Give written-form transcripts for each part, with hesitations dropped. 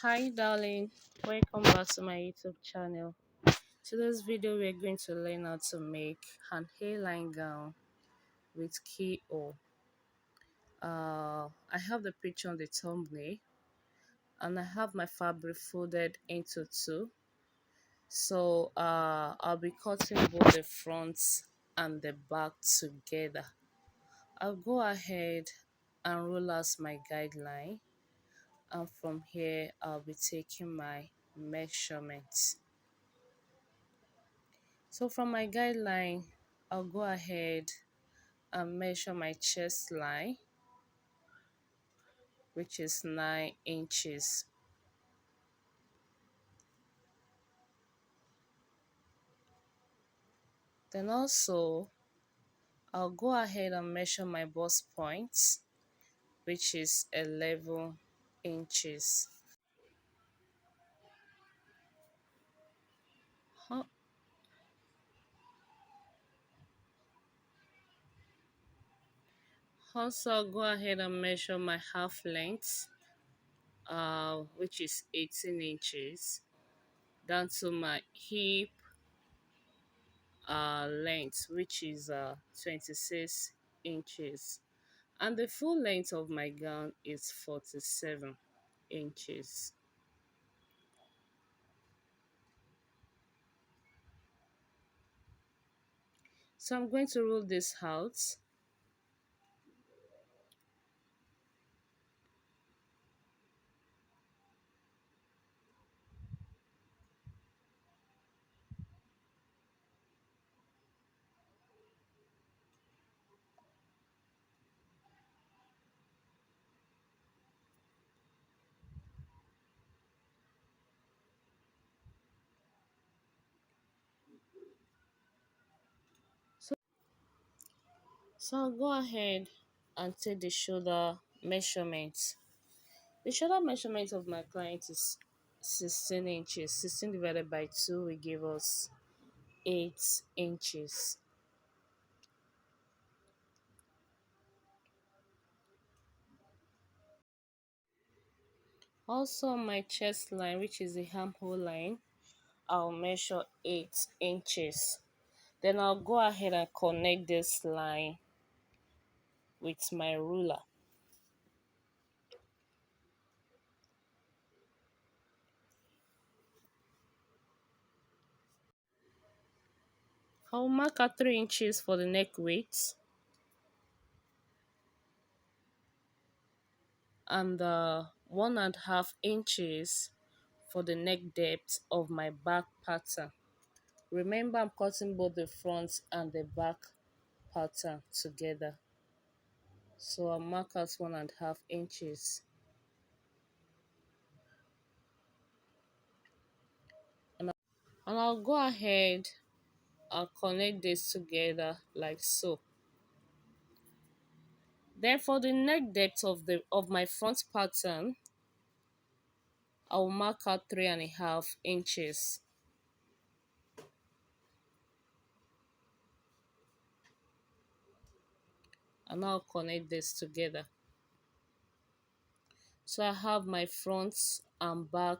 Hi darling, welcome back to my YouTube channel. Today's video we're going to learn how to make an hairline gown with Keyhole. I have the picture on the thumbnail and I have my fabric folded into two. So I'll be cutting both the front and the back together. I'll go ahead and roll out my guideline, and from here I'll be taking my measurements. So from my guideline, I'll go ahead and measure my chest line, which is 9 inches. Then also, I'll go ahead and measure my bust point, which is 11 inches. Al- Also, I'll go ahead and measure my half length, which is 18 inches, down to my hip length, which is 26 inches. And the full length of my gown is 47 inches. So I'm going to roll this out. So I'll go ahead and take the shoulder measurement. The shoulder measurement of my client is 16 inches. 16 divided by 2 will give us 8 inches. Also my chest line, which is the armhole line, I'll measure 8 inches. Then I'll go ahead and connect this line with my ruler. I'll mark out 3 inches for the neck width and 1.5 inches for the neck depth of my back pattern. Remember, I'm cutting both the front and the back pattern together. So I'll mark out 1.5 inches. And I'll go ahead and connect this together like so. Then for the neck depth of my front pattern, I'll mark out 3.5 inches. And I'll connect this together. So I have my front and back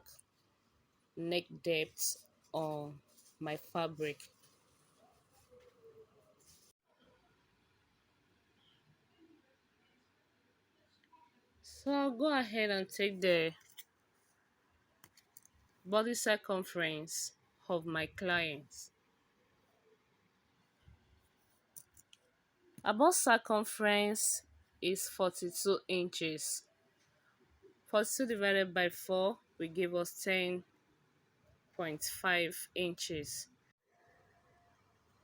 neck depth on my fabric. So I'll go ahead and take the body circumference of my client. Our bust circumference is 42 inches. 42 divided by 4 will give us 10.5 inches.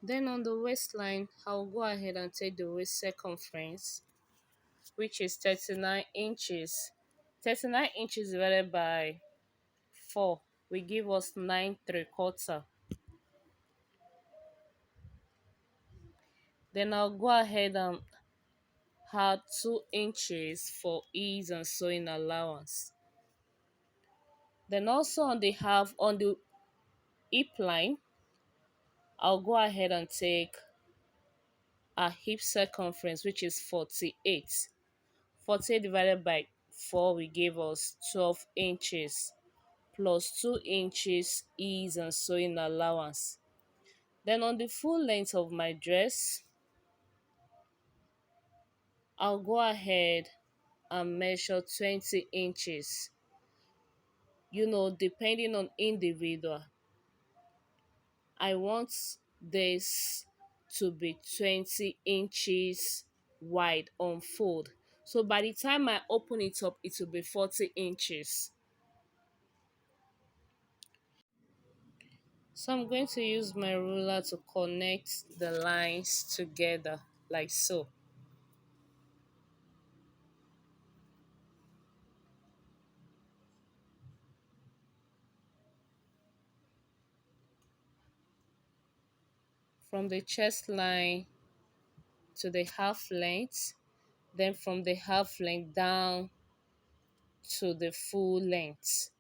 Then on the waistline, I'll go ahead and take the waist circumference, which is 39 inches. 39 inches divided by 4 will give us 9.75. Then I'll go ahead and add 2 inches for ease and sewing allowance. Then also on the hip line, I'll go ahead and take a hip circumference, which is 48. 48 divided by 4 will give us 12 inches plus 2 inches ease and sewing allowance. Then on the full length of my dress, I'll go ahead and measure 20 inches. Depending on individual, I want this to be 20 inches wide on fold. So by the time I open it up, it will be 40 inches. So I'm going to use my ruler to connect the lines together like so. From the chest line to the half length, then from the half length down to the full length.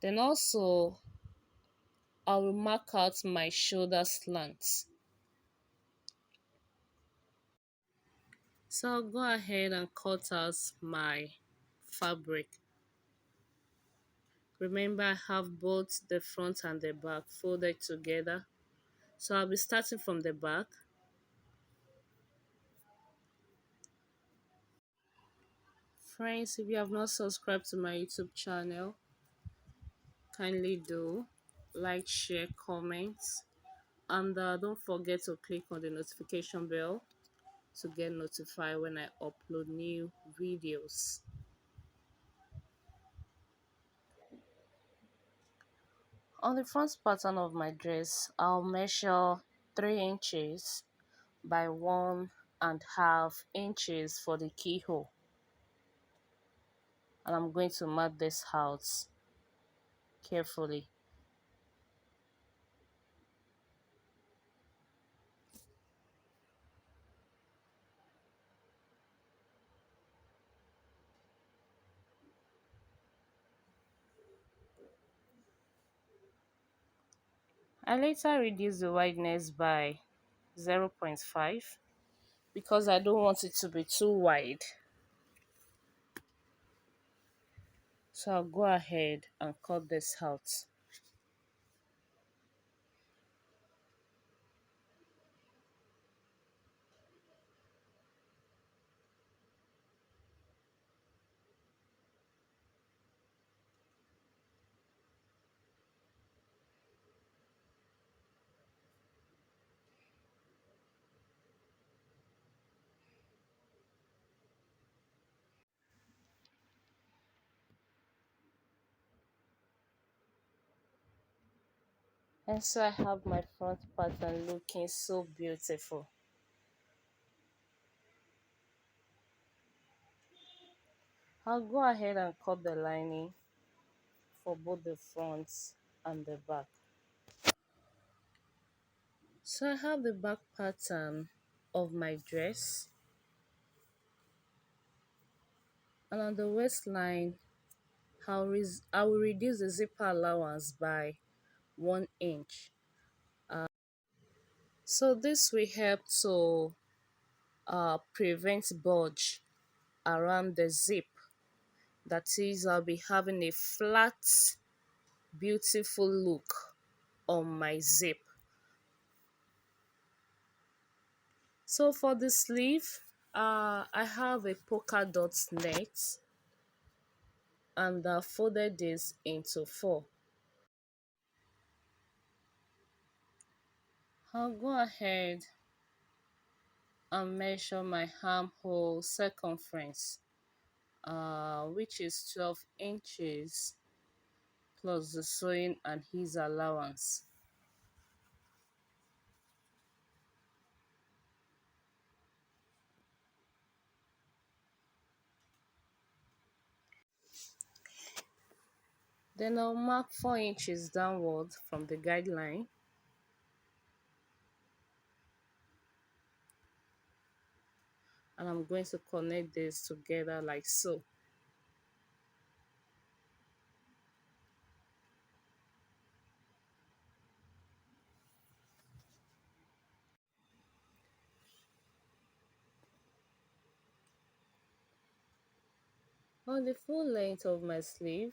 Then also I will mark out my shoulder slants. So I'll go ahead and cut out my fabric. Remember, I have both the front and the back folded together. So I'll be starting from the back. Friends, if you have not subscribed to my YouTube channel, kindly do like, share, comment, and don't forget to click on the notification bell to get notified when I upload new videos. On the front pattern of my dress, I'll measure 3 inches by 1.5 inches for the keyhole, and I'm going to mark this out carefully. I later reduce the wideness by 0.5 because I don't want it to be too wide. So I'll go ahead and cut this out. And so I have my front pattern looking so beautiful. I'll go ahead and cut the lining for both the fronts and the back. So I have the back pattern of my dress, and on the waistline I will reduce the zipper allowance by 1 inch. So this will help to prevent bulge around the zip. That is, I'll be having a flat, beautiful look on my zip. So for the sleeve, I have a polka dot net and folded this into 4. I'll go ahead and measure my armhole circumference, which is 12 inches plus the sewing and ease allowance. Then I'll mark 4 inches downward from the guideline. and I'm going to connect this together like so. On the full length of my sleeve,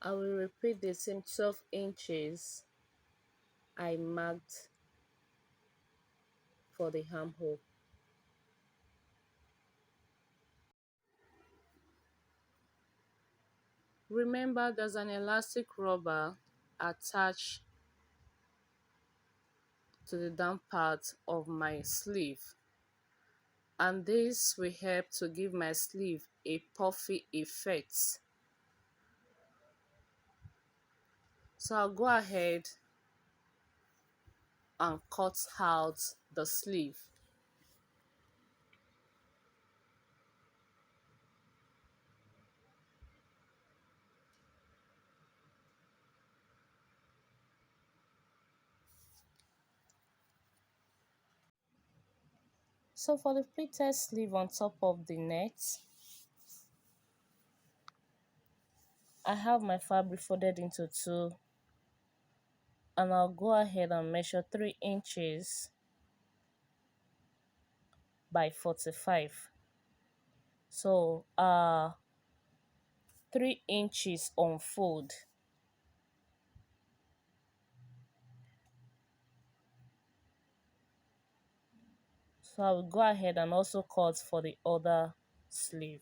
I will repeat the same 12 inches I marked for the armhole. Remember, there's an elastic rubber attached to the down part of my sleeve, and this will help to give my sleeve a puffy effect. So I'll go ahead and cut out the sleeve. So for the pleated sleeve on top of the net, I have my fabric folded into two, and I'll go ahead and measure 3 inches by 45. So 3 inches on fold. So I will go ahead and also cut for the other sleeve.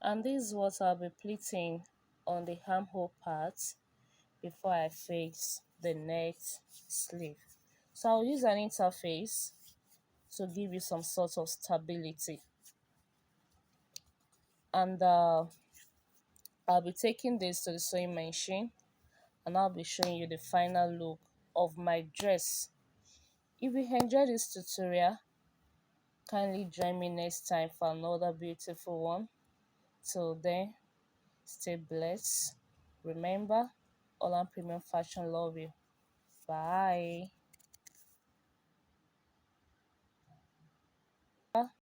And this is what I'll be pleating on the armhole part before I fix the next sleeve. So I'll use an interface to give you some sort of stability. And I'll be taking this to the sewing machine, and I'll be showing you the final look of my dress. If you enjoyed this tutorial, kindly join me next time for another beautiful one. Till then, stay blessed. Remember, All Premium Fashion love you. Bye.